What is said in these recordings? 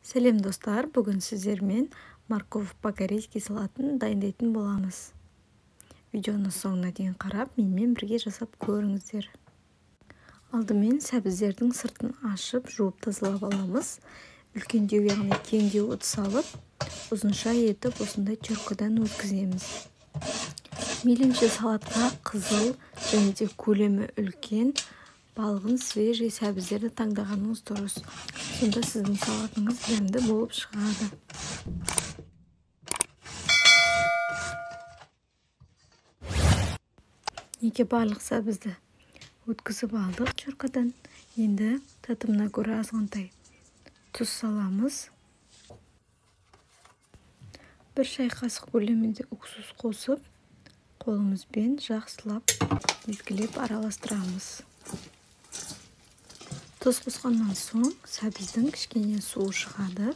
Сәлем достар, бүгін сіздермен морковь по-корейски салатын дайындайтын боламыз. Видеоны соңына дейін қарап, менімен бірге жасап көріңіздер. Алдымен сәбіздердің сыртын ашып, жуып тазалап аламыз. Үлкендеу, яғни кеңдеу ыдыс алып, ұзынша етіп осындай теркадан өткіземіз. Мейлінше салатқа қызыл және де көлемі үлкен, балғын свежий сәбіздерді таңдағаныңыз дұрыс. Сонда сіздің салатыңыз дәмді болып шығады. Неге барлық сәбізді өткізіп алдық теркадан. Енді татымына көре азғантай тұз саламыз. 1 шай қасық көлемінде уксус қосып, қолымызбен жақсылап езгілеп араластырамыз. Тұз қосқаннан соң сәбіздің кішкене суы шығады.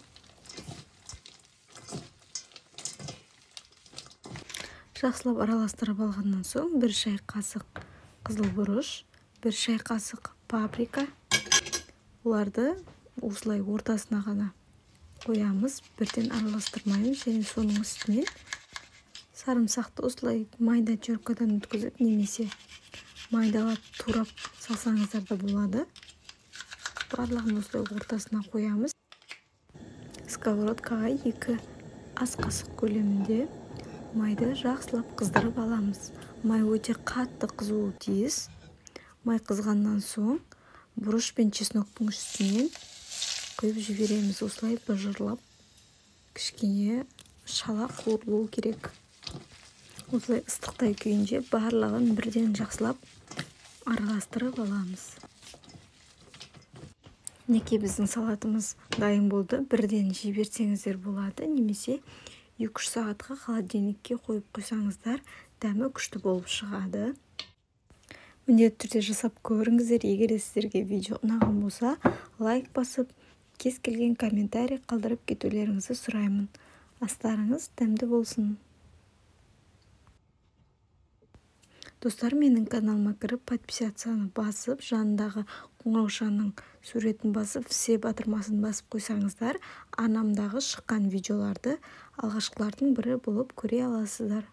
Жақсылап араластырып алғаннан соң 1 шай қасық қызыл бұрыш, 1 шай қасық паприка. Оларды осылай ортасына ғана қоямыз, бірден араластырмаймыз, және соның үстіне сарымсақты осылай майда теркадан өткізіп, немесе майдалап турап салсаңыздар да болады. Барлығын осылай ортасына қоямыз. Сковородкаға 2 ас қасық көлемінде майды жақсылап қыздырып аламыз. Май өте қатты қызуы тиіс. Май қызғаннан соң бұрыш пен чесноктың үстінен құйып жібереміз. Осылай бұжырлап, кішкене шала қуырылуы керек. Осылай ыстықтай күйінде барлығын бірден жақсылап араластырып аламыз. Неке біздің салатымыз дайын болды, бірден жіберсеңіздер болады, немесе 2-3 сағатқа холодильникке қойып қойсаңыздар, дәмі күшті болып шығады. Міндетті түрде жасап көріңіздер. Егер сіздерге видео ұнаған болса, лайк басып, кез келген комментарий қалдырып кетулеріңізді сұраймын. Астарыңыз дәмді болсын. Достар, менің каналыма кіріп, подписацияны басып, жанындағы қоңыраушаның суретін басып, все батырмасын басып қойсаңыздар, анамдағы шыққан видеоларды алғашқылардың бірі болып көре аласыздар.